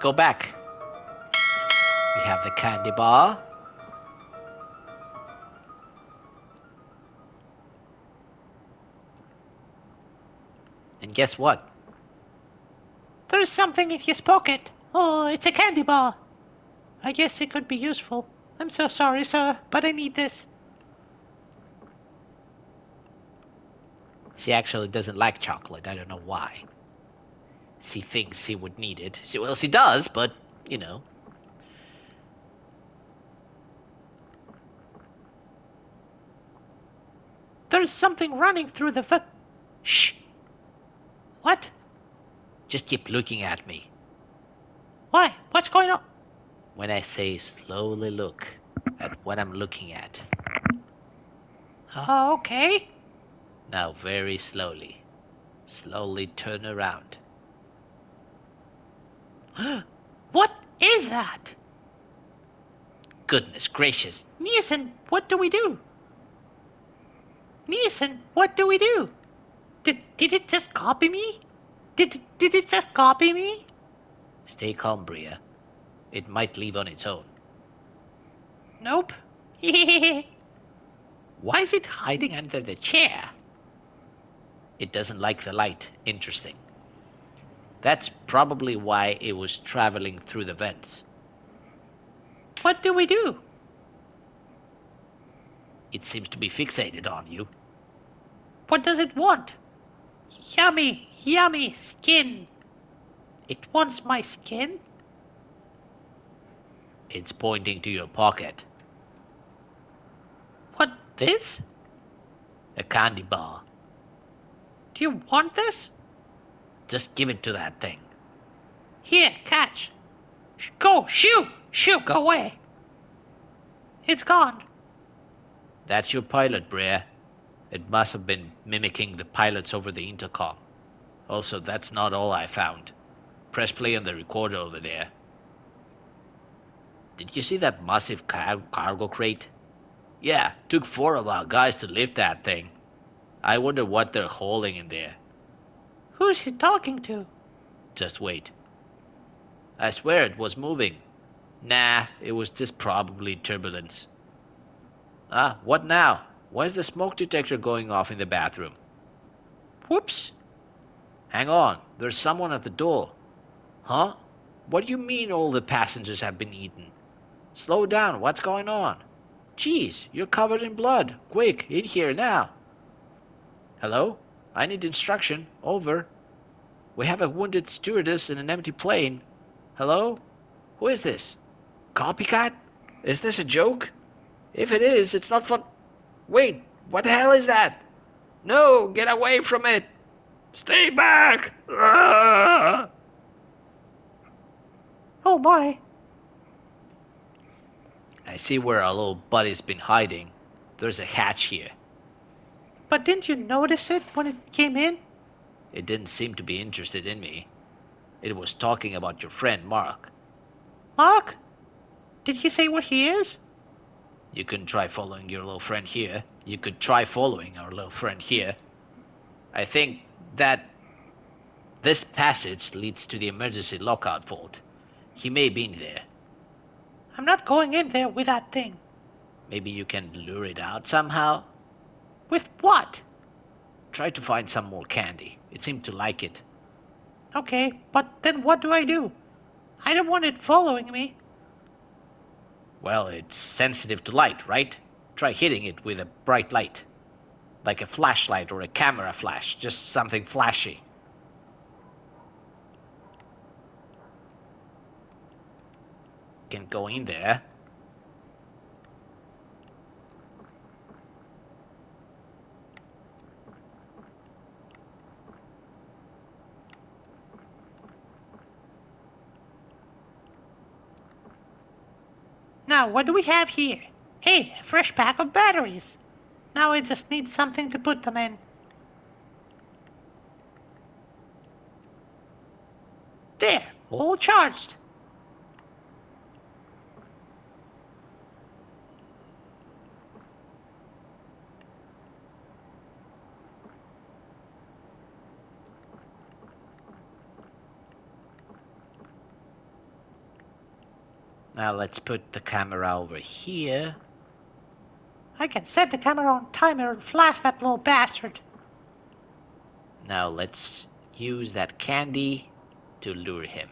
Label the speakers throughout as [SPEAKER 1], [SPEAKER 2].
[SPEAKER 1] go back. We have the candy bar. And guess what?
[SPEAKER 2] There's something in his pocket. Oh, it's a candy bar. I guess it could be useful. I'm so sorry, sir, but I need this.
[SPEAKER 1] She actually doesn't like chocolate. I don't know why. She thinks she would need it. Well, she does, but, you know.
[SPEAKER 2] There's something running through the Shh! What?
[SPEAKER 1] Just keep looking at me.
[SPEAKER 2] Why? What's going on?
[SPEAKER 1] When I say slowly look at what I'm looking at.
[SPEAKER 2] Oh, okay.
[SPEAKER 1] Now very slowly. Slowly turn around.
[SPEAKER 2] What is that?
[SPEAKER 1] Goodness gracious.
[SPEAKER 2] Nielsen, what do we do? Nielsen, what do we do? Did it just copy me? Did it just copy me?
[SPEAKER 1] Stay calm, Bria. It might leave on its own.
[SPEAKER 2] Nope.
[SPEAKER 1] Why is it hiding under the chair? It doesn't like the light. Interesting. That's probably why it was traveling through the vents.
[SPEAKER 2] What do we do?
[SPEAKER 1] It seems to be fixated on you.
[SPEAKER 2] What does it want? Yummy, yummy skin. It wants my skin?
[SPEAKER 1] It's pointing to your pocket.
[SPEAKER 2] What, this?
[SPEAKER 1] A candy bar.
[SPEAKER 2] Do you want this?
[SPEAKER 1] Just give it to that thing.
[SPEAKER 2] Here, catch. Go, shoo, shoo, go away. It's gone.
[SPEAKER 1] That's your pilot, Bria. It must have been mimicking the pilots over the intercom. Also, that's not all I found. Press play on the recorder over there. Did you see that massive cargo crate? Yeah, took 4 of our guys to lift that thing. I wonder what they're hauling in there.
[SPEAKER 2] Who's he talking to?
[SPEAKER 1] Just wait. I swear it was moving. Nah, it was just probably turbulence. Ah, what now? Why is the smoke detector going off in the bathroom?
[SPEAKER 2] Whoops.
[SPEAKER 1] Hang on, there's someone at the door. Huh? What do you mean all the passengers have been eaten? Slow down, what's going on? Jeez, you're covered in blood. Quick, in here now. Hello? I need instruction. Over. We have a wounded stewardess in an empty plane. Hello? Who is this? Copycat? Is this a joke? If it is, it's not fun. Wait, what the hell is that? No, get away from it. Stay back. Ah!
[SPEAKER 2] Oh my.
[SPEAKER 1] I see where our little buddy's been hiding. There's a hatch here.
[SPEAKER 2] But didn't you notice it when it came in?
[SPEAKER 1] It didn't seem to be interested in me. It was talking about your friend, Mark.
[SPEAKER 2] Mark? Did he say where he is?
[SPEAKER 1] You can try following your little friend here. You could try following our little friend here. I think that this passage leads to the emergency lockout vault. He may be in there.
[SPEAKER 2] I'm not going in there with that thing.
[SPEAKER 1] Maybe you can lure it out somehow?
[SPEAKER 2] With what?
[SPEAKER 1] Try to find some more candy. It seemed to like it.
[SPEAKER 2] Okay, but then what do I do? I don't want it following me.
[SPEAKER 1] Well, it's sensitive to light, right? Try hitting it with a bright light. Like a flashlight or a camera flash. Just something flashy. Can go in there.
[SPEAKER 2] Now, what do we have here? Hey, a fresh pack of batteries. Now I just need something to put them in. There, all charged.
[SPEAKER 1] Now let's put the camera over here.
[SPEAKER 2] I can set the camera on timer and flash that little bastard.
[SPEAKER 1] Now let's use that candy to lure him.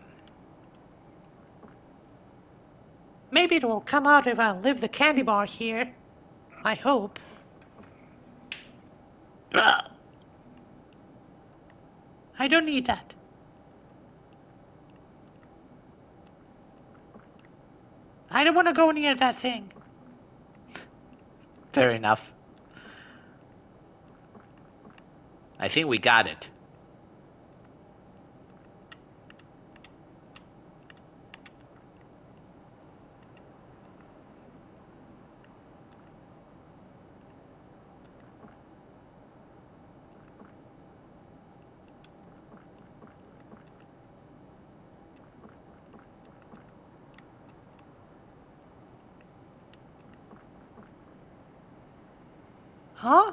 [SPEAKER 2] Maybe it will come out if I leave the candy bar here. I hope.
[SPEAKER 1] Ah!
[SPEAKER 2] I don't need that. I don't want to go near that thing.
[SPEAKER 1] Fair enough. I think we got it.
[SPEAKER 2] Huh?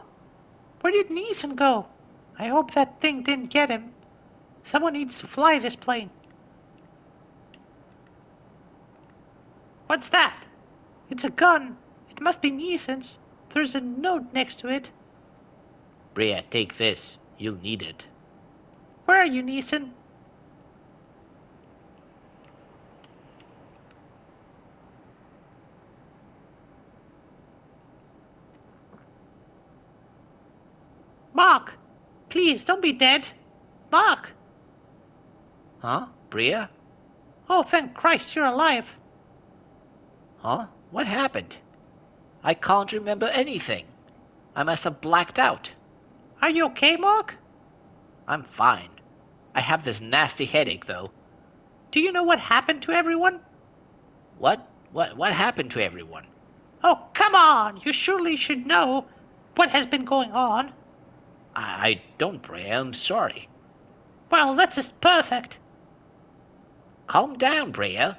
[SPEAKER 2] Where did Neeson go? I hope that thing didn't get him. Someone needs to fly this plane. What's that? It's a gun. It must be Neeson's. There's a note next to it.
[SPEAKER 1] Bria, take this. You'll need it.
[SPEAKER 2] Where are you, Neeson? Mark! Please, don't be dead. Mark!
[SPEAKER 1] Huh? Bria?
[SPEAKER 2] Oh, thank Christ you're alive.
[SPEAKER 1] Huh? What happened? I can't remember anything. I must have blacked out.
[SPEAKER 2] Are you okay, Mark?
[SPEAKER 1] I'm fine. I have this nasty headache, though.
[SPEAKER 2] Do you know what happened to everyone?
[SPEAKER 1] What? What happened to everyone?
[SPEAKER 2] Oh, come on! You surely should know what has been going on.
[SPEAKER 1] I don't, Bria. I'm sorry.
[SPEAKER 2] Well, that's just perfect.
[SPEAKER 1] Calm down, Bria.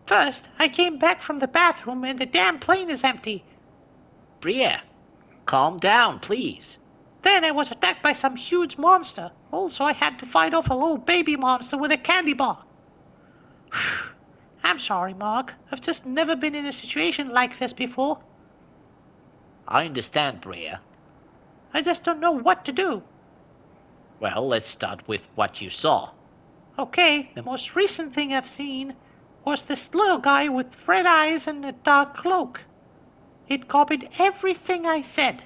[SPEAKER 2] First, I came back from the bathroom and the damn plane is empty.
[SPEAKER 1] Bria, calm down, please.
[SPEAKER 2] Then I was attacked by some huge monster. Also, I had to fight off a little baby monster with a candy bar. I'm sorry, Mark. I've just never been in a situation like this before.
[SPEAKER 1] I understand, Bria.
[SPEAKER 2] I just don't know what to do.
[SPEAKER 1] Well, let's start with what you saw.
[SPEAKER 2] Okay, the most recent thing I've seen was this little guy with red eyes and a dark cloak. It copied everything I said.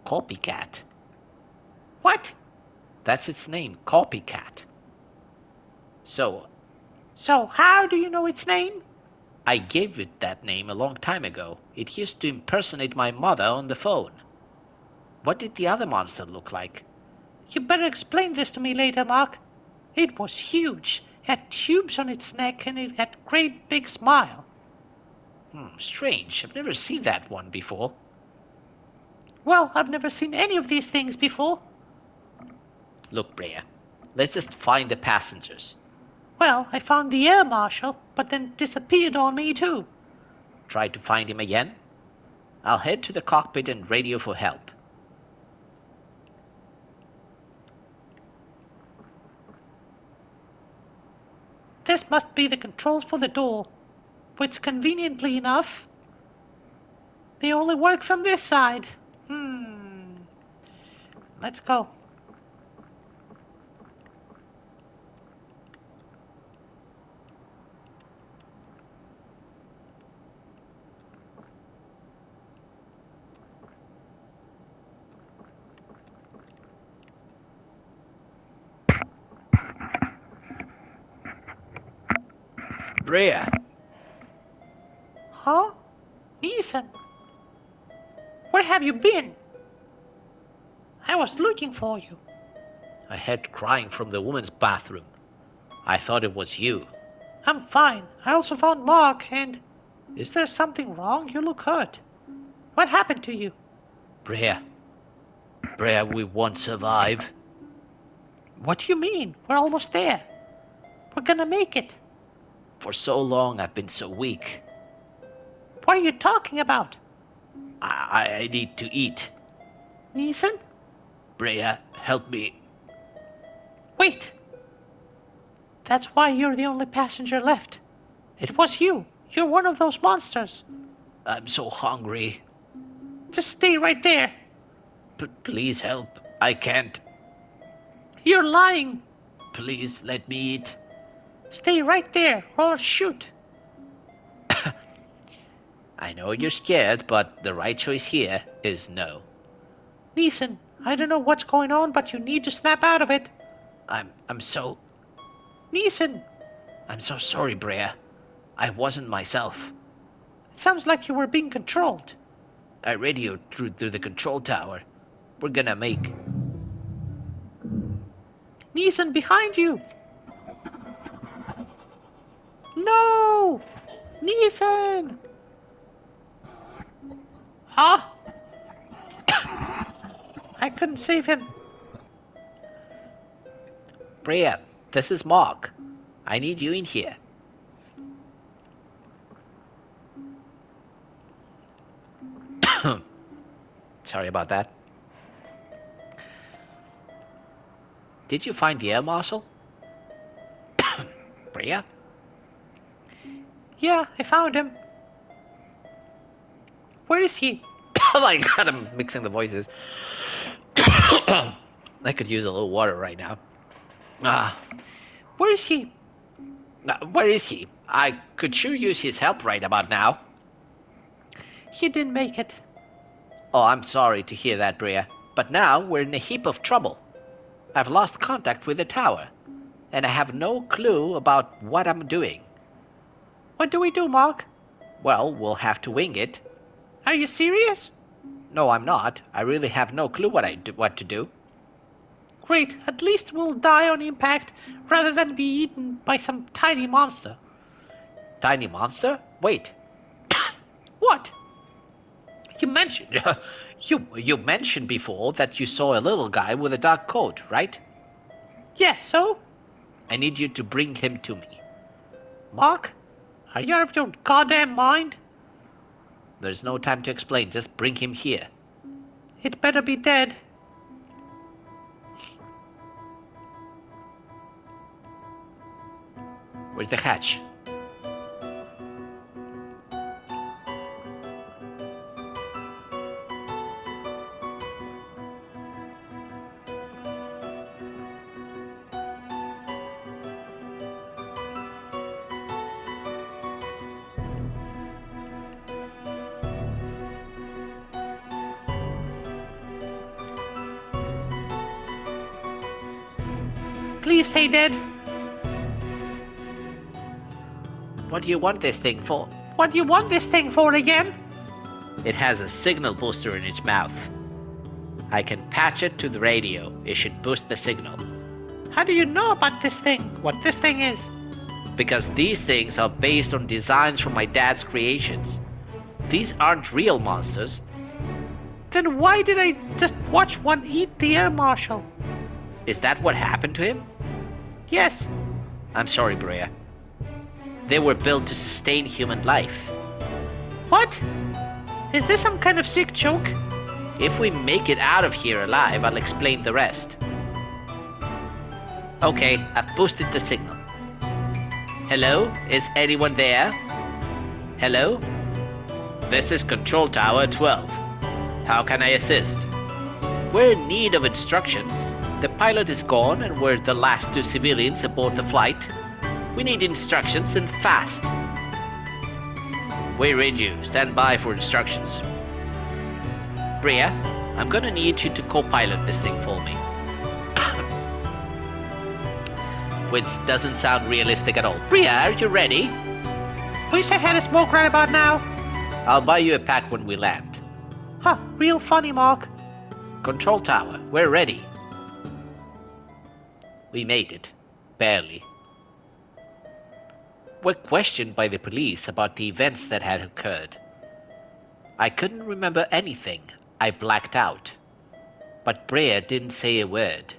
[SPEAKER 1] Copycat.
[SPEAKER 2] What?
[SPEAKER 1] That's its name, Copycat. So,
[SPEAKER 2] How do you know its name?
[SPEAKER 1] I gave it that name a long time ago. It used to impersonate my mother on the phone. What did the other monster look like?
[SPEAKER 2] You better explain this to me later, Mark. It was huge, had tubes on its neck, and it had a great big smile.
[SPEAKER 1] Strange. I've never seen that one before.
[SPEAKER 2] Well, I've never seen any of these things before.
[SPEAKER 1] Look, Bria, let's just find the passengers.
[SPEAKER 2] Well, I found the air marshal, but then disappeared on me too.
[SPEAKER 1] Try to find him again. I'll head to the cockpit and radio for help.
[SPEAKER 2] This must be the controls for the door, which conveniently enough, they only work from this side. Let's go.
[SPEAKER 1] Bria,
[SPEAKER 2] Huh? Neeson? Where have you been? I was looking for you.
[SPEAKER 1] I heard crying from the woman's bathroom. I thought it was you.
[SPEAKER 2] I'm fine. I also found Mark and... Is there something wrong? You look hurt. What happened to you?
[SPEAKER 1] Bria, we won't survive.
[SPEAKER 2] What do you mean? We're almost there. We're gonna make it.
[SPEAKER 1] For so long I've been so weak.
[SPEAKER 2] What are you talking about?
[SPEAKER 1] I need to eat.
[SPEAKER 2] Neeson?
[SPEAKER 1] Bria, help me.
[SPEAKER 2] Wait. That's why you're the only passenger left. It was you. You're one of those monsters.
[SPEAKER 1] I'm so hungry.
[SPEAKER 2] Just stay right there.
[SPEAKER 1] Please help. I can't.
[SPEAKER 2] You're lying.
[SPEAKER 1] Please let me eat.
[SPEAKER 2] Stay right there, or I'll shoot.
[SPEAKER 1] I know you're scared, but the right choice here is no.
[SPEAKER 2] Neeson, I don't know what's going on, but you need to snap out of it.
[SPEAKER 1] I'm so
[SPEAKER 2] Neeson,
[SPEAKER 1] sorry, Brea. I wasn't myself.
[SPEAKER 2] it sounds like you were being controlled.
[SPEAKER 1] I radioed through the control tower. We're gonna make...
[SPEAKER 2] Neeson, behind you. No! Neeson! Huh? I couldn't save him.
[SPEAKER 1] Brea, this is Mark. I need you in here. Sorry about that. Did you find the air marshal? Brea?
[SPEAKER 2] Yeah, I found him. Where is he?
[SPEAKER 1] Oh my god, I'm mixing the voices. I could use a little water right now.
[SPEAKER 2] Where is he?
[SPEAKER 1] Where is he? I could sure use his help right about now.
[SPEAKER 2] He didn't make it.
[SPEAKER 1] Oh, I'm sorry to hear that, Brea. But now we're in a heap of trouble. I've lost contact with the tower, and I have no clue about what I'm doing.
[SPEAKER 2] What do we do, Mark?
[SPEAKER 1] Well, we'll have to wing it.
[SPEAKER 2] Are you serious?
[SPEAKER 1] No, I'm not. I really have no clue what to do.
[SPEAKER 2] Great, at least we'll die on impact rather than be eaten by some tiny monster.
[SPEAKER 1] Tiny monster? Wait.
[SPEAKER 2] What?
[SPEAKER 1] You mentioned you mentioned before that you saw a little guy with a dark coat, right?
[SPEAKER 2] Yeah, so?
[SPEAKER 1] I need you to bring him to me.
[SPEAKER 2] Mark, are you out of your goddamn mind?
[SPEAKER 1] There's no time to explain. Just bring him here.
[SPEAKER 2] It better be dead.
[SPEAKER 1] Where's the hatch?
[SPEAKER 2] Please stay dead.
[SPEAKER 1] What do you want this thing for?
[SPEAKER 2] What do you want this thing for again?
[SPEAKER 1] It has a signal booster in its mouth. I can patch it to the radio. It should boost the signal.
[SPEAKER 2] How do you know about this thing? What this thing is?
[SPEAKER 1] Because these things are based on designs from my dad's creations. These aren't real monsters.
[SPEAKER 2] Then why did I just watch one eat the air marshal?
[SPEAKER 1] Is that what happened to him?
[SPEAKER 2] Yes.
[SPEAKER 1] I'm sorry, Brea. They were built to sustain human life.
[SPEAKER 2] What? Is this some kind of sick joke?
[SPEAKER 1] If we make it out of here alive, I'll explain the rest. Okay, I've boosted the signal. Hello? Is anyone there? Hello? This is Control Tower 12. How can I assist? We're in need of instructions. The pilot is gone and we're the last two civilians aboard the flight. We need instructions and fast. We read you. Stand by for instructions. Brea, I'm gonna need you to co-pilot this thing for me. Which doesn't sound realistic at all. Brea, are you ready?
[SPEAKER 2] Wish I had a smoke right about now.
[SPEAKER 1] I'll buy you a pack when we land.
[SPEAKER 2] Huh, real funny, Mark.
[SPEAKER 1] Control Tower, we're ready. We made it. Barely. We're questioned by the police about the events that had occurred. I couldn't remember anything. I blacked out. But Brea didn't say a word.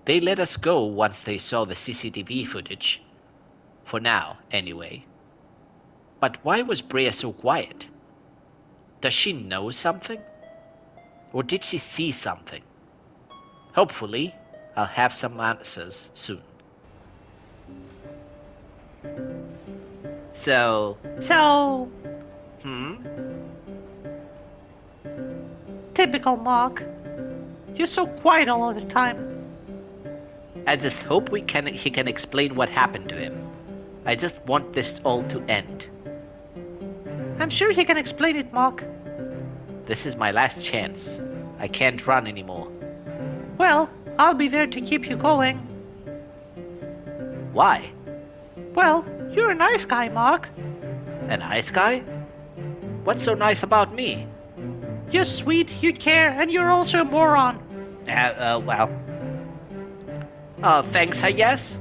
[SPEAKER 1] They let us go once they saw the CCTV footage. For now, anyway. But why was Brea so quiet? Does she know something? Or did she see something? Hopefully, I'll have some answers soon. So,
[SPEAKER 2] So,
[SPEAKER 1] hmm?
[SPEAKER 2] typical Mark. You're so quiet all of the time.
[SPEAKER 1] I just hope he can explain what happened to him. I just want this all to end.
[SPEAKER 2] I'm sure he can explain it, Mark.
[SPEAKER 1] This is my last chance. I can't run anymore.
[SPEAKER 2] Well, I'll be there to keep you going.
[SPEAKER 1] Why?
[SPEAKER 2] Well, you're a nice guy, Mark.
[SPEAKER 1] A nice guy? What's so nice about me?
[SPEAKER 2] You're sweet, you care, and you're also a moron.
[SPEAKER 1] Well. Thanks, I guess?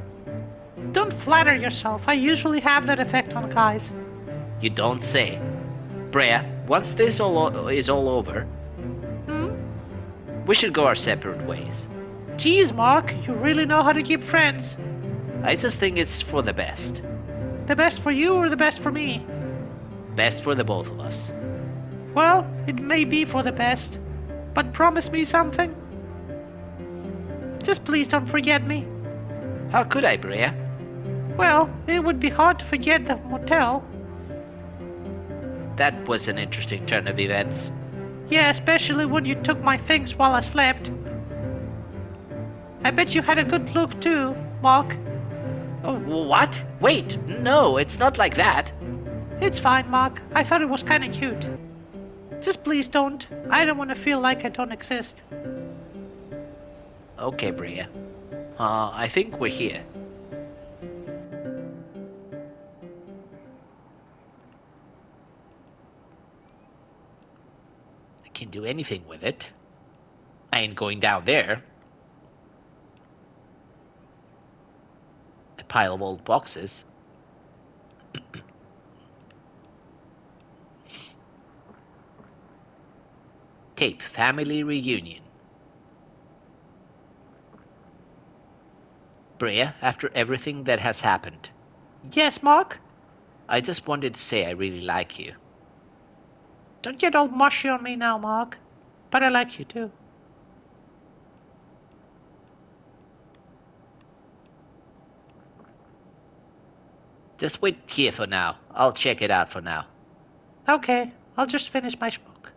[SPEAKER 2] Don't flatter yourself. I usually have that effect on guys.
[SPEAKER 1] You don't say. Brea, once this is all over,
[SPEAKER 2] Hmm?
[SPEAKER 1] we should go our separate ways.
[SPEAKER 2] Geez, Mark, you really know how to keep friends.
[SPEAKER 1] I just think it's for the best.
[SPEAKER 2] The best for you or the best for me?
[SPEAKER 1] Best for the both of us.
[SPEAKER 2] Well, it may be for the best, but promise me something. Just please don't forget me.
[SPEAKER 1] How could I, Brea?
[SPEAKER 2] Well, it would be hard to forget the motel.
[SPEAKER 1] That was an interesting turn of events.
[SPEAKER 2] Yeah, especially when you took my things while I slept. I bet you had a good look too, Mark.
[SPEAKER 1] Oh, what? Wait, no, it's not like that.
[SPEAKER 2] It's fine, Mark. I thought it was kinda cute. Just please don't. I don't want to feel like I don't exist.
[SPEAKER 1] Okay, Brea. I think we're here. I can't do anything with it. I ain't going down there. A pile of old boxes. Tape, family reunion. Brea, after everything that has happened,
[SPEAKER 2] Yes, Mark?
[SPEAKER 1] I just wanted to say I really like you.
[SPEAKER 2] Don't get all mushy on me now, Mark. But I like you too.
[SPEAKER 1] Just wait here for now. I'll check it out for now.
[SPEAKER 2] Okay, I'll just finish my smoke.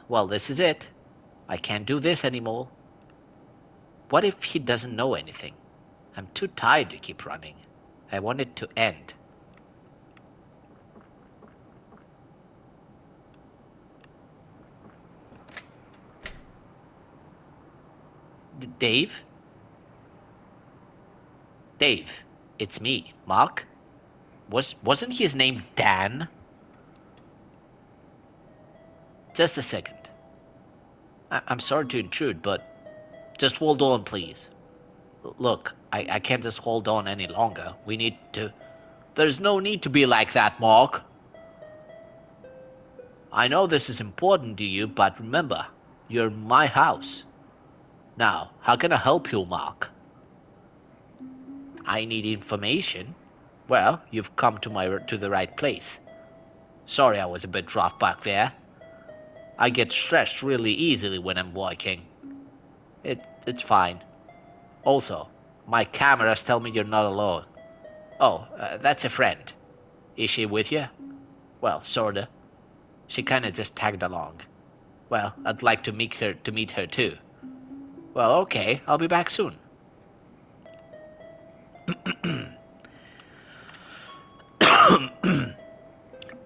[SPEAKER 1] Well, this is it. I can't do this anymore. What if he doesn't know anything? I'm too tired to keep running. I want it to end. Dave? Dave, it's me, Mark. Wasn't his name Dan? Just a second. I'm sorry to intrude, but just hold on, please. Look, I can't just hold on any longer. We need to... There's no need to be like that, Mark. I know this is important to you, but remember, you're my house. Now, how can I help you, Mark? I need information. Well, you've come to the right place. Sorry I was a bit rough back there. I get stressed really easily when I'm working. It's fine. Also, my cameras tell me you're not alone. Oh, that's a friend. Is she with you? Well, sorta. She kinda just tagged along. Well, I'd like to meet her too. Well, okay, I'll be back soon.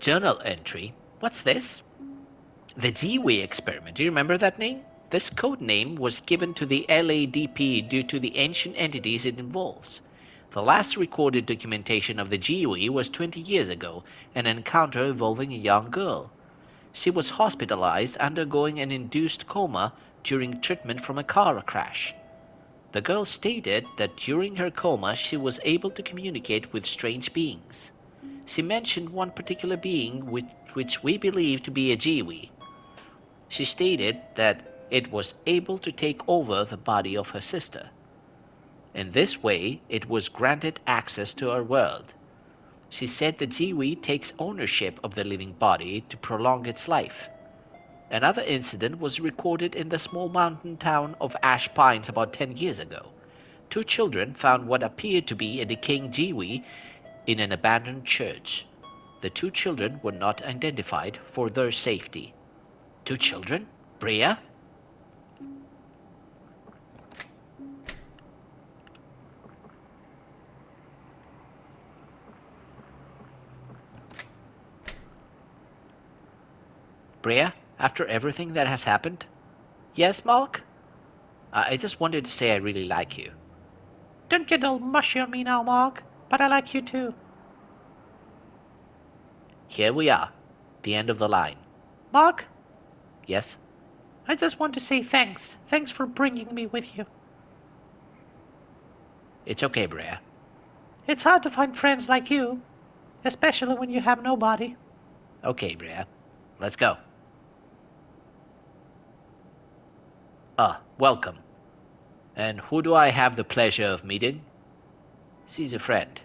[SPEAKER 1] Journal entry. What's this? The Dewey experiment. Do you remember that name? This code name was given to the LADP due to the ancient entities it involves. The last recorded documentation of the GUE was 20 years ago, an encounter involving a young girl. She was hospitalized undergoing an induced coma during treatment from a car crash. The girl stated that during her coma she was able to communicate with strange beings. She mentioned one particular being which we believe to be a GUE. She stated that it was able to take over the body of her sister. In this way, it was granted access to our world. She said the GUE takes ownership of the living body to prolong its life. Another incident was recorded in the small mountain town of Ash Pines about 10 years ago. two children found what appeared to be a decaying jiwi in an abandoned church. The two children were not identified for their safety. Two children? Bria? Bria, after everything that has happened? Yes, Mark? I just wanted to say I really like you.
[SPEAKER 2] Don't get all mushy on me now, Mark, but I like you too.
[SPEAKER 1] Here we are, the end of the line.
[SPEAKER 2] Mark,
[SPEAKER 1] Yes?
[SPEAKER 2] I just want to say thanks. Thanks for bringing me with you.
[SPEAKER 1] It's okay, Bria.
[SPEAKER 2] It's hard to find friends like you, especially when you have nobody.
[SPEAKER 1] Okay, Bria. Let's go. Welcome. And who do I have the pleasure of meeting? She's a friend.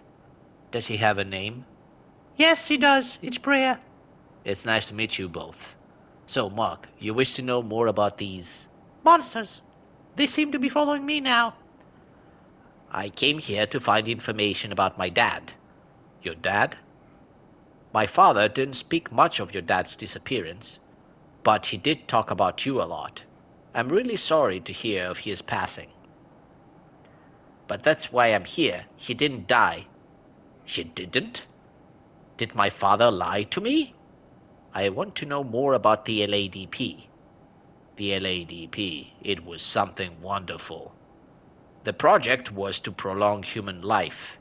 [SPEAKER 1] Does she have a name?
[SPEAKER 2] Yes, she does. It's Bria.
[SPEAKER 1] It's nice to meet you both. So, Mark, you wish to know more about these?
[SPEAKER 2] Monsters. They seem to be following me now.
[SPEAKER 1] I came here to find information about my dad. Your dad? My father didn't speak much of your dad's disappearance, but he did talk about you a lot. I'm really sorry to hear of his passing. But that's why I'm here. He didn't die. He didn't? Did my father lie to me? I want to know more about the LADP. The LADP, it was something wonderful. The project was to prolong human life,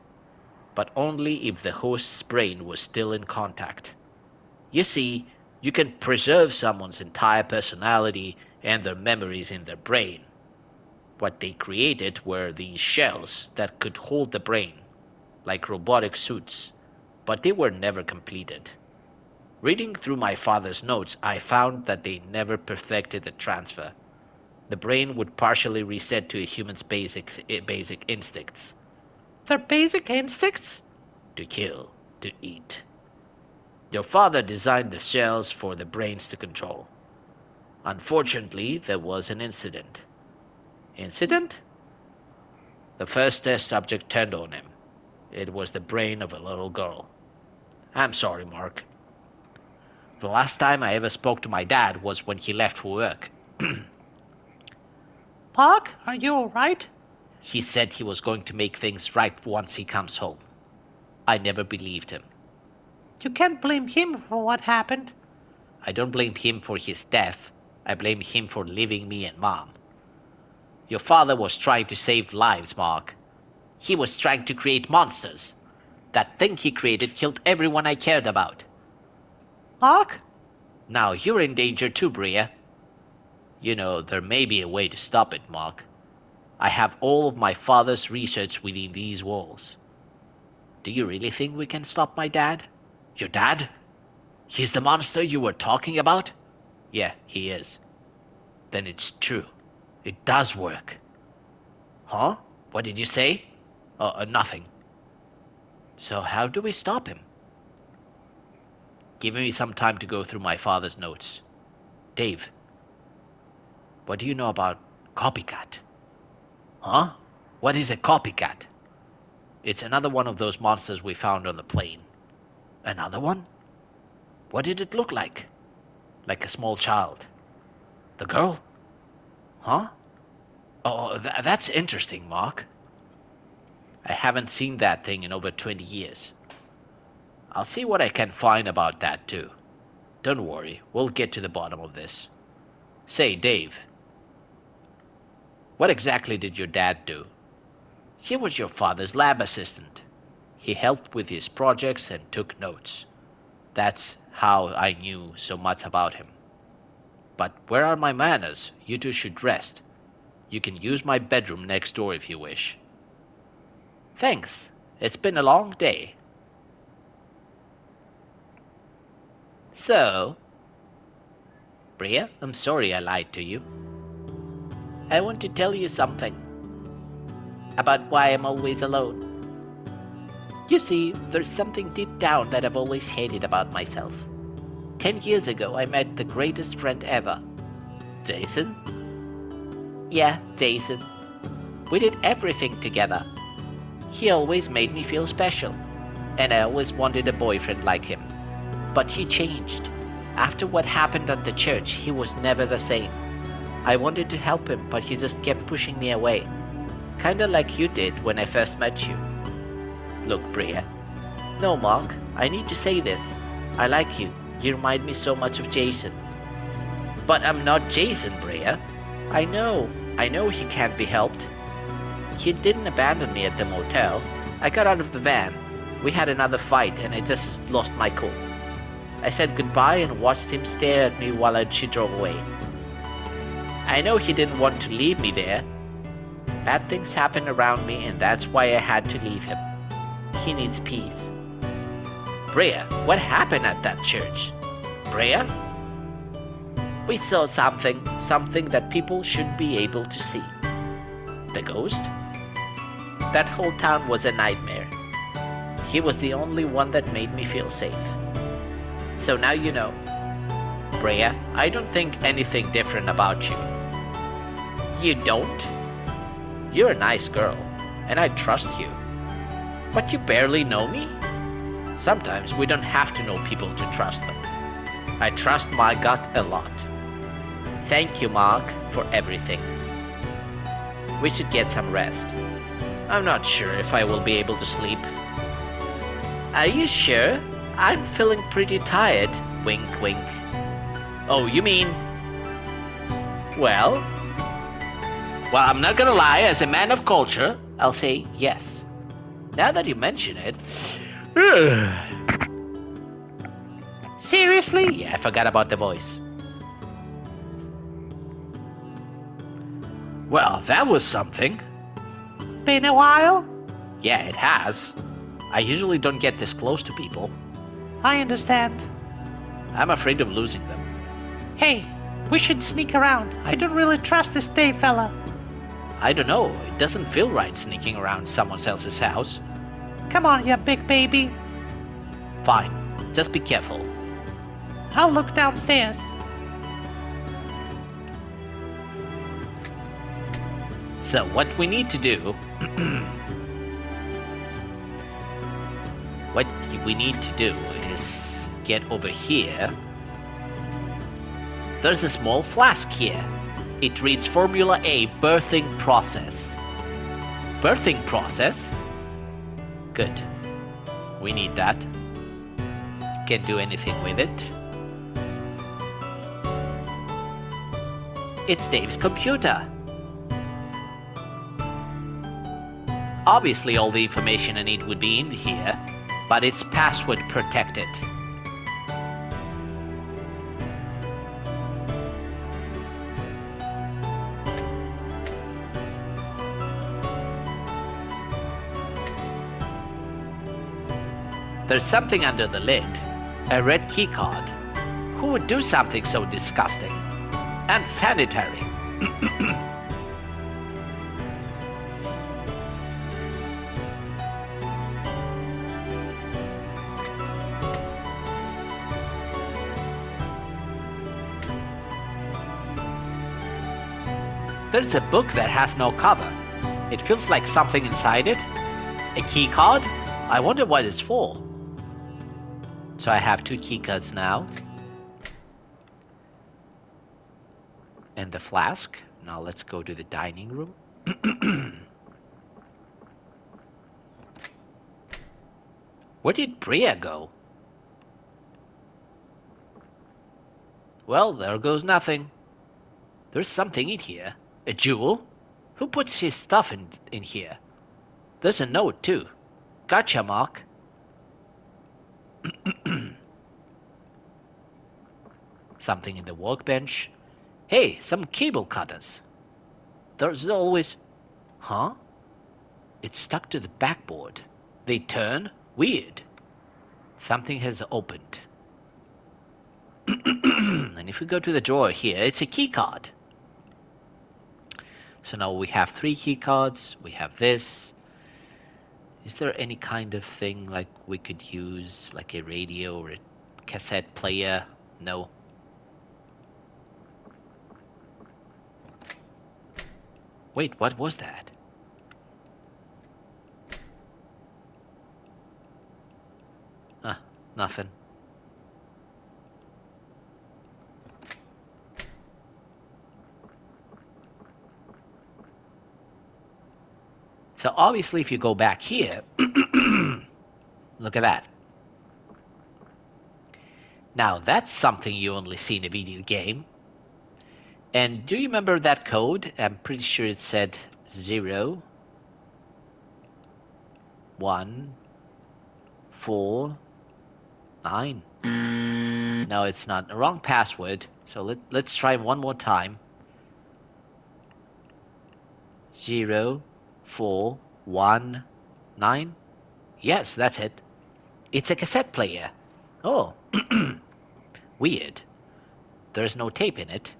[SPEAKER 1] but only if the host's brain was still in contact. You see, you can preserve someone's entire personality and their memories in their brain. What they created were these shells that could hold the brain, like robotic suits, but they were never completed. Reading through my father's notes, I found that they never perfected the transfer. The brain would partially reset to a human's basic instincts.
[SPEAKER 2] Their basic instincts?
[SPEAKER 1] To kill, to eat. Your father designed the shells for the brains to control. Unfortunately, there was an incident. Incident? The first test subject turned on him. It was the brain of a little girl. I'm sorry, Mark. The last time I ever spoke to my dad was when he left for work.
[SPEAKER 2] Mark, are you all right?
[SPEAKER 1] He said he was going to make things right once he comes home. I never believed him.
[SPEAKER 2] You can't blame him for what happened.
[SPEAKER 1] I don't blame him for his death. I blame him for leaving me and Mom. Your father was trying to save lives, Mark. He was trying to create monsters. That thing he created killed everyone I cared about.
[SPEAKER 2] Mark?
[SPEAKER 1] Now you're in danger too, Bria. You know, there may be a way to stop it, Mark. I have all of my father's research within these walls. Do you really think we can stop my dad? Your dad? He's the monster you were talking about? Yeah, he is. Then it's true. It does work. Huh? What did you say? Nothing. So how do we stop him? Give me some time to go through my father's notes. Dave, what do you know about copycat? Huh? What is a copycat? It's another one of those monsters we found on the plane. Another one? What did it look like? Like a small child. The girl? Huh? Oh, that's interesting, Mark. I haven't seen that thing in over 20 years. I'll see what I can find about that, too. Don't worry, we'll get to the bottom of this. Say, Dave, what exactly did your dad do? He was your father's lab assistant. He helped with his projects and took notes. That's how I knew so much about him. But where are my manners? You two should rest. You can use my bedroom next door if you wish. Thanks. It's been a long day. So, Bria, I'm sorry I lied to you. I want to tell you something about why I'm always alone. You see, there's something deep down that I've always hated about myself. 10 years ago, I met the greatest friend ever. Jason? Yeah, Jason. We did everything together. He always made me feel special, and I always wanted a boyfriend like him. But he changed. After what happened at the church, he was never the same. I wanted to help him, but he just kept pushing me away. Kinda like you did when I first met you. Look, Bria. No, Mark, I need to say this. I like you. You remind me so much of Jason. But I'm not Jason, Bria. I know he can't be helped. He didn't abandon me at the motel. I got out of the van. We had another fight and I just lost my cool. I said goodbye and watched him stare at me while she drove away. I know he didn't want to leave me there. Bad things happen around me and that's why I had to leave him. He needs peace. Bria, what happened at that church? Bria? We saw something that people should be able to see. The ghost? That whole town was a nightmare. He was the only one that made me feel safe. So now you know. Bria, I don't think anything different about you. You don't? You're a nice girl, and I trust you. But you barely know me? Sometimes we don't have to know people to trust them. I trust my gut a lot. Thank you, Mark, for everything. We should get some rest. I'm not sure if I will be able to sleep. Are you sure? I'm feeling pretty tired. Wink, wink. Oh, you mean... Well, I'm not gonna lie, as a man of culture, I'll say yes. Now that you mention it... Seriously? Yeah, I forgot about the voice. Well, that was something.
[SPEAKER 2] Been a while?
[SPEAKER 1] Yeah, it has. I usually don't get this close to people.
[SPEAKER 2] I understand.
[SPEAKER 1] I'm afraid of losing them.
[SPEAKER 2] Hey, we should sneak around. I don't really trust this Dave fella.
[SPEAKER 1] I don't know. It doesn't feel right sneaking around someone else's house.
[SPEAKER 2] Come on, you big baby.
[SPEAKER 1] Fine. Just be careful.
[SPEAKER 2] I'll look downstairs.
[SPEAKER 1] So what we need to do... what we need to do is get over here. There's a small flask here. It reads Formula A birthing process. Birthing process? Good. We need that. Can't do anything with it. It's Dave's computer. Obviously all the information I need would be in here, but it's password protected. There's something under the lid. A red key card. Who would do something so disgusting? And sanitary. There's a book that has no cover. It feels like something inside it. A key card? I wonder what it's for. So I have 2 key cards now. And the flask. Now let's go to the dining room. Where did Bria go? Well, there goes nothing. There's something in here. A jewel? Who puts his stuff in here? There's a note, too. Gotcha, Mark. Something in the workbench. Hey, some cable cutters. There's always... Huh? It's stuck to the backboard. They turn? Weird. Something has opened. And if we go to the drawer here, it's a key card. So now we have 3 key cards. We have this. Is there any kind of thing like we could use, like a radio or a cassette player? No. Wait, what was that? Nothing. So obviously if you go back here, look at that. Now that's something you only see in a video game. And do you remember that code? I'm pretty sure it said 0, 1, 4, 9. No, it's not. Wrong password. So let's try one more time. 0, 4, 1, 9. Yes, that's it. It's a cassette player. Oh, weird. There's no tape in it.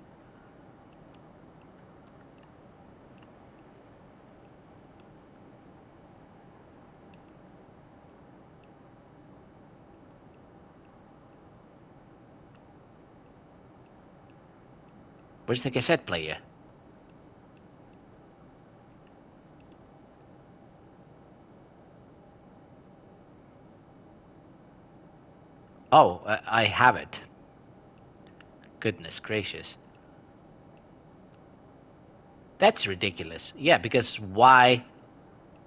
[SPEAKER 1] Where's the cassette player? Oh, I have it. Goodness gracious. That's ridiculous. Yeah, because why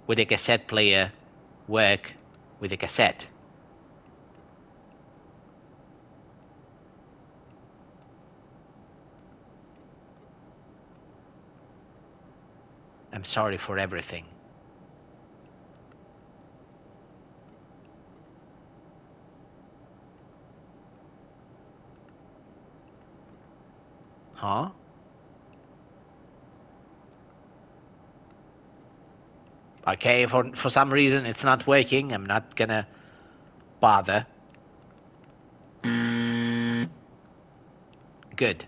[SPEAKER 1] would a cassette player work with a cassette? I'm sorry for everything. Huh? Okay, for some reason it's not working. I'm not gonna bother. Good.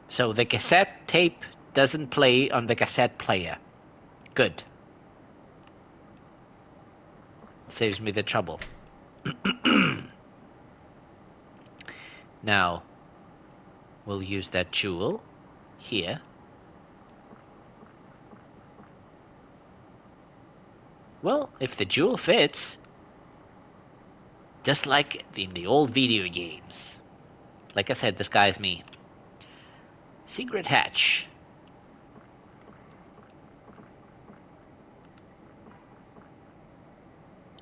[SPEAKER 1] So the cassette tape doesn't play on the cassette player. Good. Saves me the trouble. Now, we'll use that jewel here. Well, if the jewel fits, just like in the old video games. Like I said, this guy's me. Secret hatch.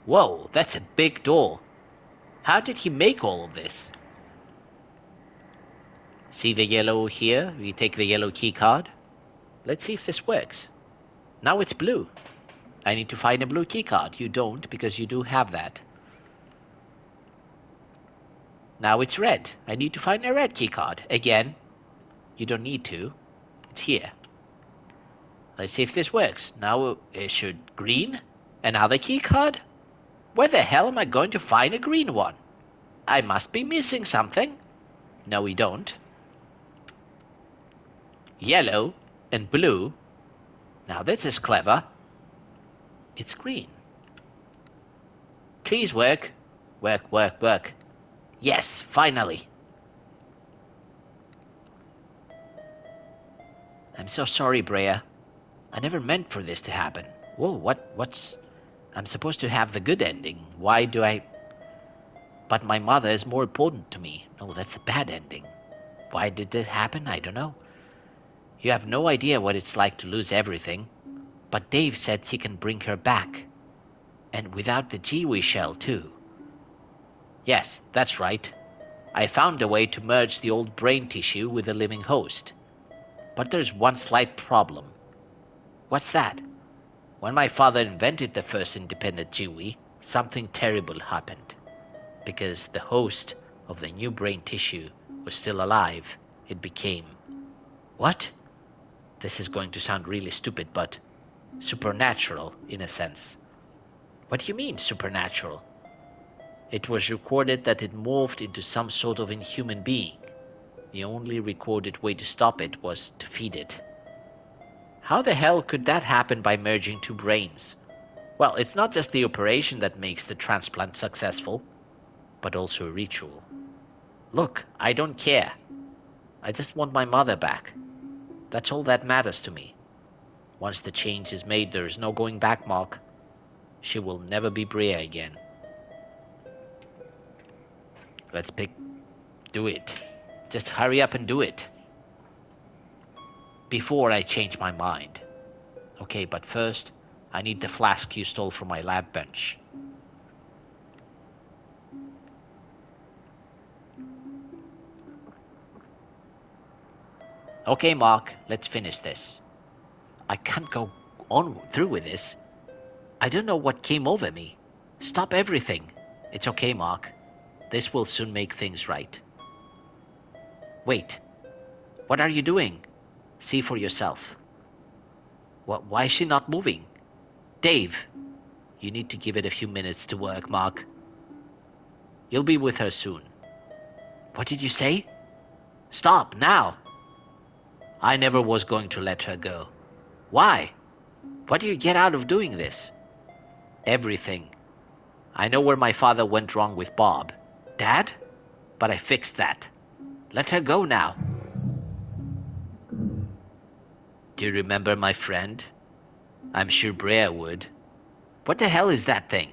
[SPEAKER 1] Whoa, that's a big door. How did he make all of this? See the yellow here? We take the yellow key card. Let's see if this works. Now it's blue. I need to find a blue key card. You don't, because you do have that. Now it's red. I need to find a red key card. Again, you don't need to. It's here. Let's see if this works. Now it should green. Another key card? Where the hell am I going to find a green one? I must be missing something. No, we don't. Yellow and blue. Now this is clever. It's green. Please work. Work, work, work. Yes, finally. I'm so sorry, Brea. I never meant for this to happen. Whoa, what's... I'm supposed to have the good ending. Why do I... But my mother is more important to me. No, that's a bad ending. Why did this happen? I don't know. You have no idea what it's like to lose everything. But Dave said he can bring her back. And without the Jiwi shell, too. Yes, that's right. I found a way to merge the old brain tissue with the living host. But there's one slight problem. What's that? When my father invented the first independent Jiwi, something terrible happened. Because the host of the new brain tissue was still alive, it became... What? This is going to sound really stupid, but supernatural in a sense. What do you mean, supernatural? It was recorded that it morphed into some sort of inhuman being. The only recorded way to stop it was to feed it. How the hell could that happen by merging two brains? Well, it's not just the operation that makes the transplant successful, but also a ritual. Look, I don't care. I just want my mother back. That's all that matters to me. Once the change is made, there is no going back, Mark. She will never be Brea again. Do it. Just hurry up and do it. Before I change my mind. Okay, but first, I need the flask you stole from my lab bench. Okay, Mark, let's finish this. I can't go on through with this. I don't know what came over me. Stop everything. It's okay, Mark. This will soon make things right. Wait. What are you doing? See for yourself. Why is she not moving? Dave, you need to give it a few minutes to work, Mark. You'll be with her soon. What did you say? Stop, now! I never was going to let her go. Why? What do you get out of doing this? Everything. I know where my father went wrong with Bob. Dad? But I fixed that. Let her go now. Do you remember my friend? I'm sure Brea would. What the hell is that thing?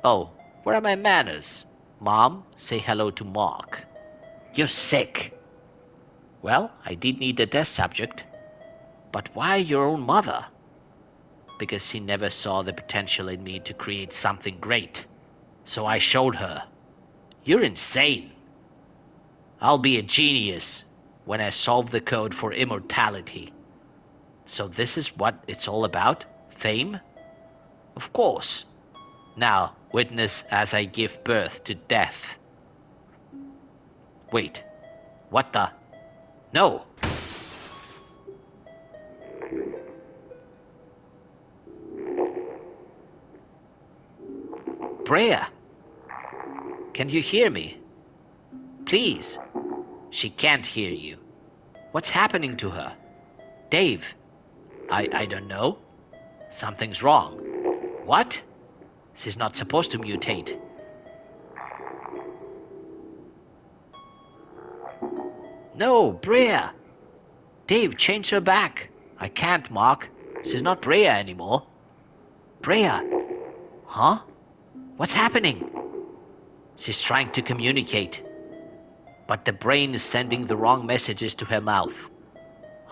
[SPEAKER 1] Oh, where are my manners? Mom, say hello to Mark. You're sick. Well, I did need a test subject. But why your own mother? Because she never saw the potential in me to create something great. So I showed her. You're insane. I'll be a genius when I solve the code for immortality. So this is what it's all about? Fame? Of course. Now, witness as I give birth to death. Wait. What the? No! Brea! Can you hear me? Please. She can't hear you. What's happening to her? Dave. I don't know. Something's wrong. What? She's not supposed to mutate. No, Brea! Dave, change her back. I can't, Mark. She's not Brea anymore. Brea! Huh? What's happening? She's trying to communicate. But the brain is sending the wrong messages to her mouth.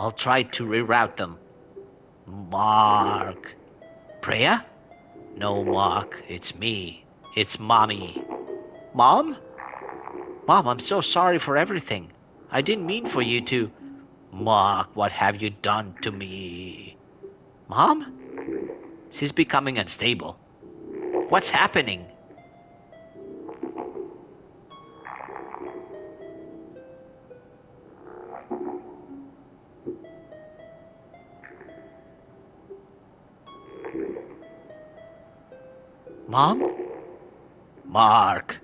[SPEAKER 1] I'll try to reroute them. Mark. Brea? No, Mark. It's me. It's Mommy. Mom? Mom, I'm so sorry for everything. I didn't mean for you to... Mark, what have you done to me? Mom? She's becoming unstable. What's happening? Mom? Mark.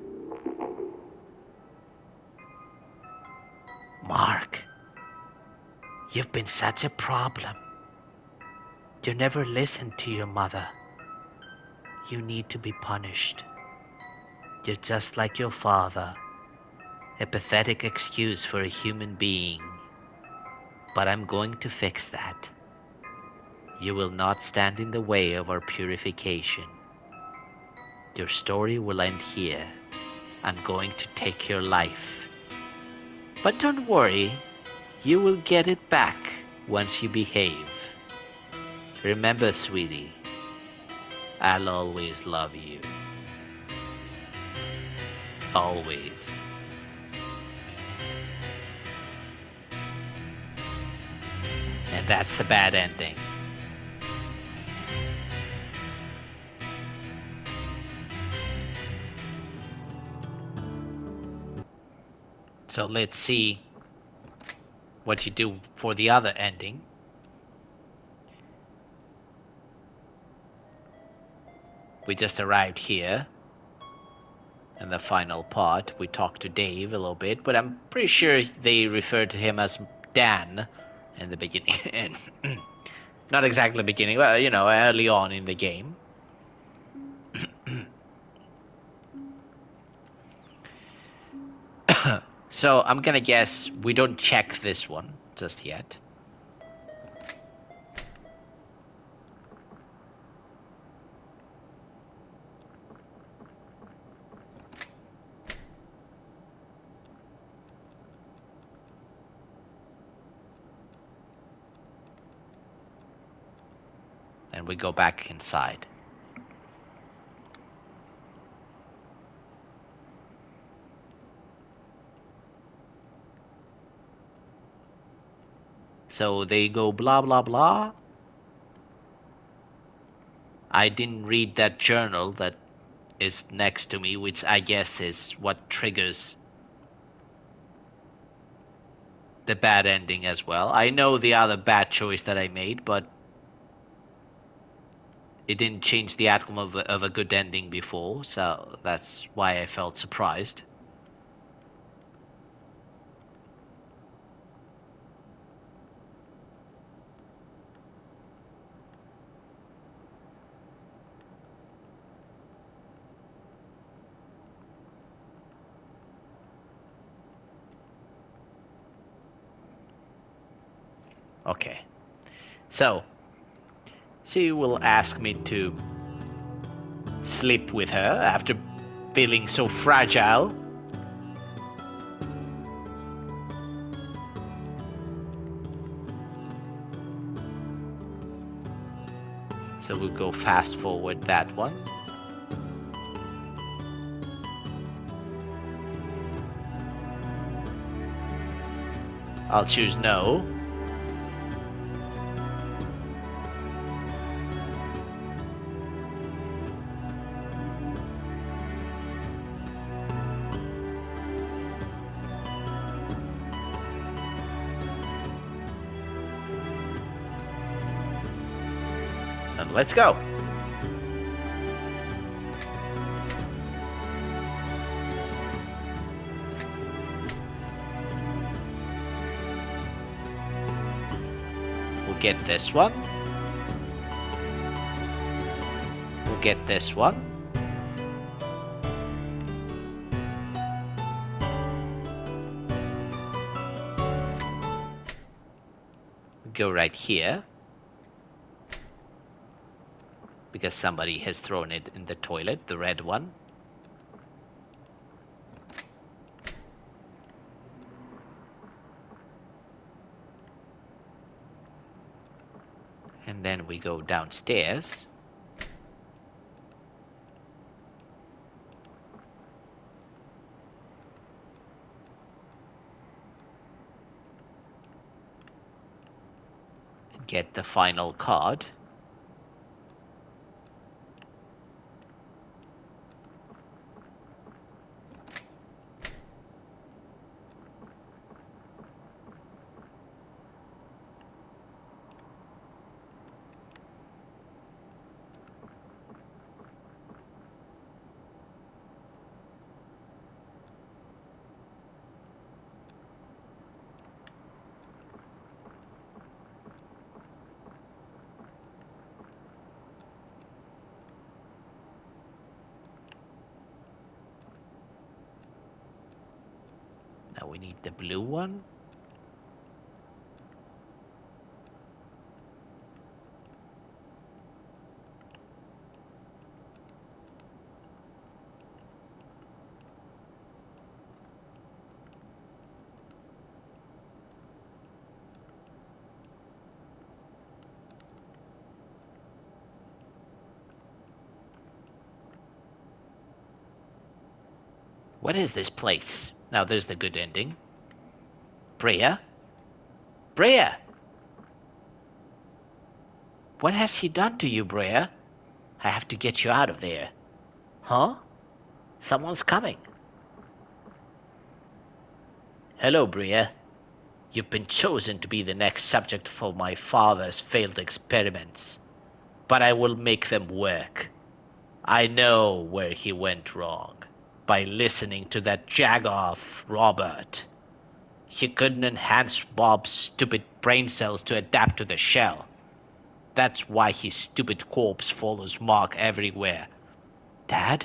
[SPEAKER 1] Mark. You've been such a problem. You never listened to your mother. You need to be punished. You're just like your father. A pathetic excuse for a human being. But I'm going to fix that. You will not stand in the way of our purification. Your story will end here. I'm going to take your life. But don't worry, you will get it back once you behave. Remember, sweetie, I'll always love you. Always. And that's the bad ending. So let's see what you do for the other ending. We just arrived here in the final part. We talked to Dave a little bit, but I'm pretty sure they referred to him as Dan in the beginning. And not exactly the beginning, but early on in the game. So I'm gonna guess we don't check this one just yet. And we go back inside. So they go blah blah blah. I didn't read that journal that is next to me, which I guess is what triggers the bad ending as well. I know the other bad choice that I made, but it didn't change the outcome of a good ending before, so that's why I felt surprised. Okay. So, she will ask me to sleep with her after feeling so fragile. So we'll go fast forward that one. I'll choose no. And let's go. We'll get this one. We'll get this one. We'll go right here. Because somebody has thrown it in the toilet, the red one. And then we go downstairs. And get the final card. Now we need the blue one. What is this place? Now there's the good ending. Brea? Brea! What has he done to you, Brea? I have to get you out of there. Huh? Someone's coming. Hello, Brea. You've been chosen to be the next subject for my father's failed experiments. But I will make them work. I know where he went wrong. By listening to that jag-off Robert. He couldn't enhance Bob's stupid brain cells to adapt to the shell. That's why his stupid corpse follows Mark everywhere. Dad?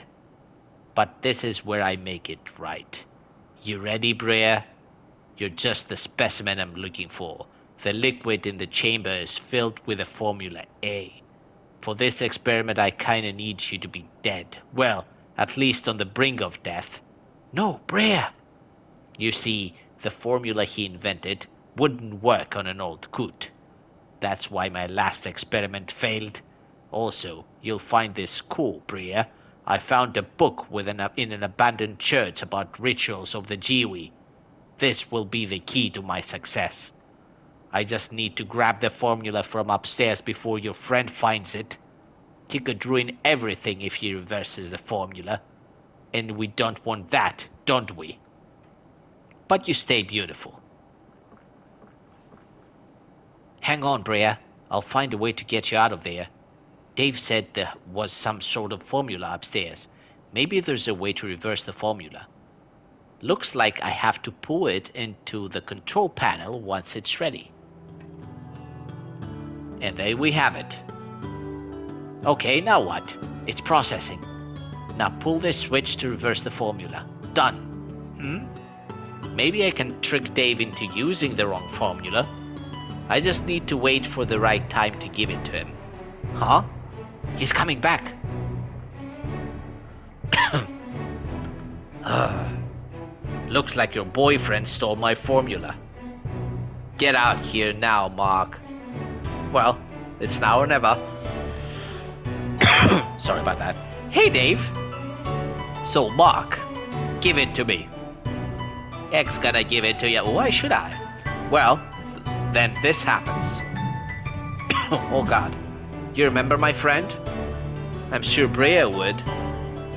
[SPEAKER 1] But this is where I make it right. You ready, Brea? You're just the specimen I'm looking for. The liquid in the chamber is filled with the formula A. For this experiment, I kinda need you to be dead. Well, at least on the brink of death. No, Brea! You see, the formula he invented wouldn't work on an old coot. That's why my last experiment failed. Also, you'll find this cool, Bria. I found a book in an abandoned church about rituals of the Jiwi. This will be the key to my success. I just need to grab the formula from upstairs before your friend finds it. He could ruin everything if he reverses the formula. And we don't want that, don't we? But you stay beautiful. Hang on, Bria. I'll find a way to get you out of there. Dave said there was some sort of formula upstairs. Maybe there's a way to reverse the formula. Looks like I have to pull it into the control panel once it's ready. And there we have it. Okay, now what? It's processing. Now pull this switch to reverse the formula. Done. Maybe I can trick Dave into using the wrong formula. I just need to wait for the right time to give it to him. Huh? He's coming back. Looks like your boyfriend stole my formula. Get out here now, Mark. Well, it's now or never. Sorry about that. Hey, Dave. So, Mark, give it to me. X gonna give it to you. Why should I? Well, then this happens. Oh, God. You remember my friend? I'm sure Bria would.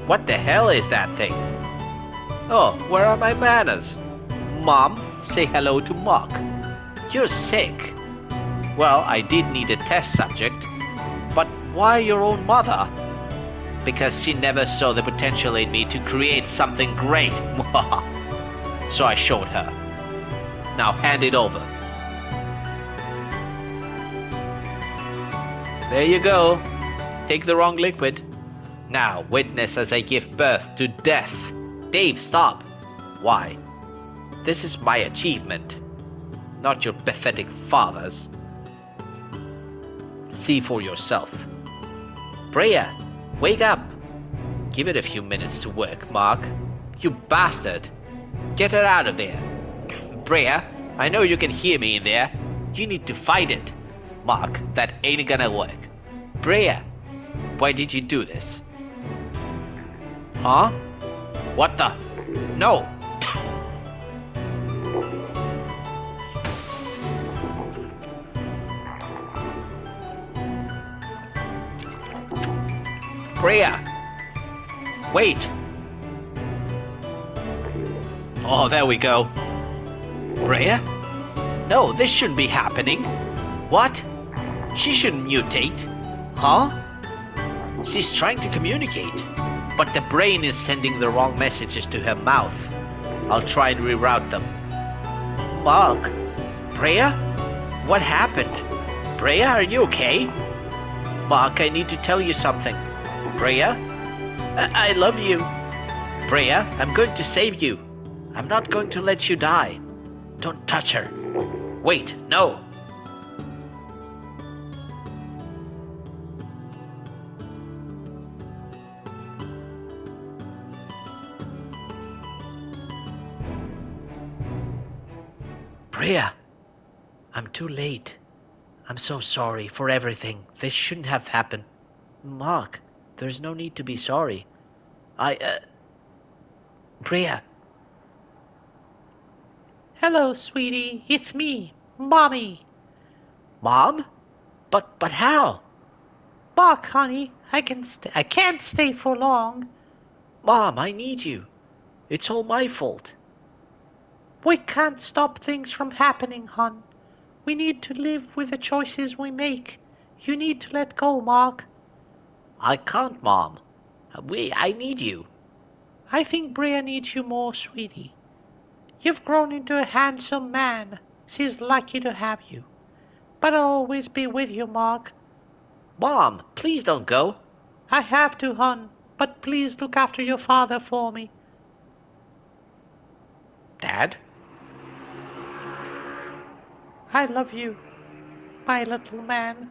[SPEAKER 1] What the hell is that thing? Oh, where are my manners? Mom, say hello to Mark. You're sick. Well, I did need a test subject. But why your own mother? Because she never saw the potential in me to create something great. So I showed her. Now hand it over. There you go. Take the wrong liquid. Now witness as I give birth to death. Dave, stop. Why? This is my achievement, not your pathetic father's. See for yourself. Bria, wake up. Give it a few minutes to work, Mark. You bastard. Get her out of there. Bria, I know you can hear me in there. You need to fight it. Mark, that ain't gonna work. Bria, why did you do this? Huh? What the? No. Bria, wait. Oh, there we go. Bria? No, this shouldn't be happening. What? She shouldn't mutate. Huh? She's trying to communicate, but the brain is sending the wrong messages to her mouth. I'll try and reroute them. Mark? Bria? What happened? Bria, are you okay? Mark, I need to tell you something. Bria? I love you. Bria, I'm going to save you. I'm not going to let you die. Don't touch her. Wait, no. Bria, I'm too late. I'm so sorry for everything. This shouldn't have happened. Mark, there's no need to be sorry. Bria.
[SPEAKER 2] Hello, sweetie. It's me, Mommy.
[SPEAKER 1] Mom? But how?
[SPEAKER 2] Mark, honey, I can't stay for long.
[SPEAKER 1] Mom, I need you. It's all my fault.
[SPEAKER 2] We can't stop things from happening, hon. We need to live with the choices we make. You need to let go, Mark.
[SPEAKER 1] I can't, Mom. I need you.
[SPEAKER 2] I think Bria needs you more, sweetie. You've grown into a handsome man. She's lucky to have you. But I'll always be with you, Mark.
[SPEAKER 1] Mom, please don't go.
[SPEAKER 2] I have to, hon. But please look after your father for me.
[SPEAKER 1] Dad?
[SPEAKER 2] I love you, my little man.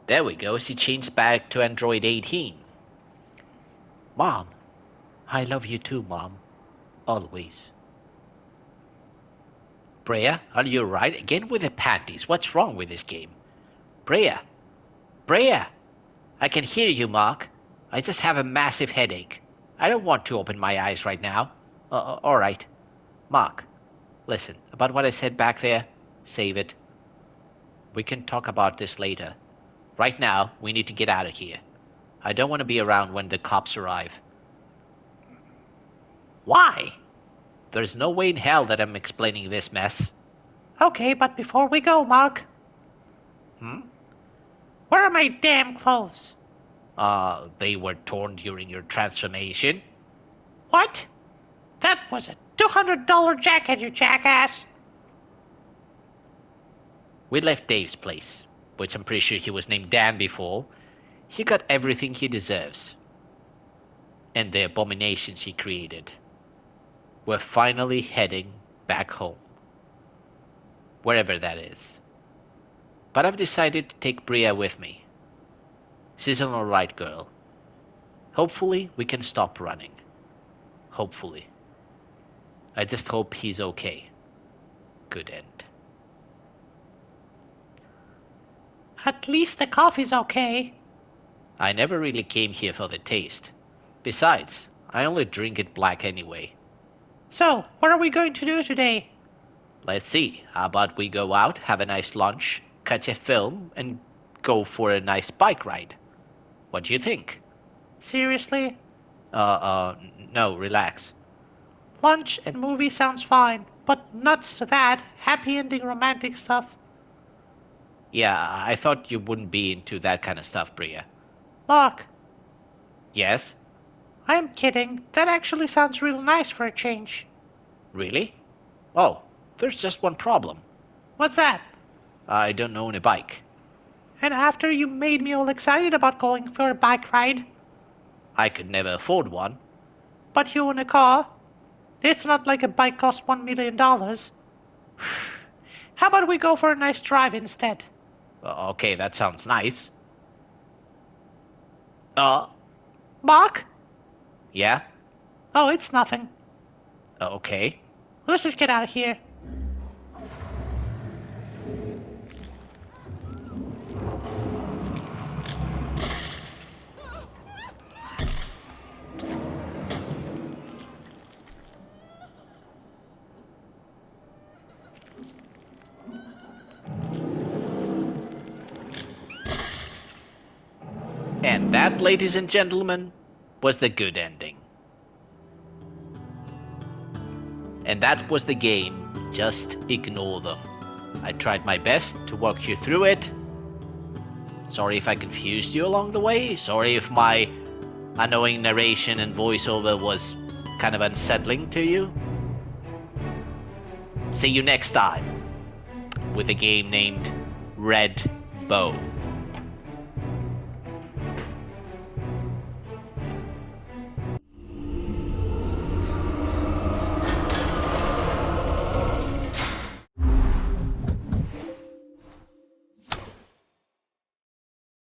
[SPEAKER 1] There we go. She changed back to Android 18. Mom, I love you too, Mom. Always. Brea, are you right? Again with the panties. What's wrong with this game? Brea! Brea! I can hear you, Mark. I just have a massive headache. I don't want to open my eyes right now. All right. Mark, listen, about what I said back there, save it. We can talk about this later. Right now, we need to get out of here. I don't want to be around when the cops arrive.
[SPEAKER 2] Why?
[SPEAKER 1] There's no way in hell that I'm explaining this mess.
[SPEAKER 2] Okay, but before we go, Mark. Where are my damn clothes?
[SPEAKER 1] They were torn during your transformation.
[SPEAKER 2] What? That was a $200 jacket, you jackass.
[SPEAKER 1] We left Dave's place, which I'm pretty sure he was named Dan before. He got everything he deserves. And the abominations he created. We're finally heading back home. Wherever that is. But I've decided to take Brea with me. She's an alright girl. Hopefully we can stop running. Hopefully. I just hope he's okay. Good end.
[SPEAKER 2] At least the coffee's okay.
[SPEAKER 1] I never really came here for the taste. Besides, I only drink it black anyway.
[SPEAKER 2] So, what are we going to do today?
[SPEAKER 1] Let's see, how about we go out, have a nice lunch, catch a film, and go for a nice bike ride? What do you think?
[SPEAKER 2] Seriously?
[SPEAKER 1] No, relax.
[SPEAKER 2] Lunch and movie sounds fine, but nuts to that, happy ending romantic stuff.
[SPEAKER 1] Yeah, I thought you wouldn't be into that kind of stuff, Brea.
[SPEAKER 2] Mark,
[SPEAKER 1] Yes?
[SPEAKER 2] I'm kidding. That actually sounds real nice for a change.
[SPEAKER 1] Really? Oh, there's just one problem.
[SPEAKER 2] What's that?
[SPEAKER 1] I don't own a bike.
[SPEAKER 2] And after you made me all excited about going for a bike ride,
[SPEAKER 1] I could never afford one.
[SPEAKER 2] but you own a car? It's not like a bike costs $1 million. How about we go for a nice drive instead?
[SPEAKER 1] Okay, that sounds nice.
[SPEAKER 2] Mark?
[SPEAKER 1] Yeah?
[SPEAKER 2] Oh, it's nothing.
[SPEAKER 1] Okay.
[SPEAKER 2] Let's just get out of here.
[SPEAKER 1] And that, ladies and gentlemen, was the good ending. And that was the game. Just ignore them. I tried my best to walk you through it. Sorry if I confused you along the way. Sorry if my annoying narration and voiceover was kind of unsettling to you. See you next time with a game named Red Bow.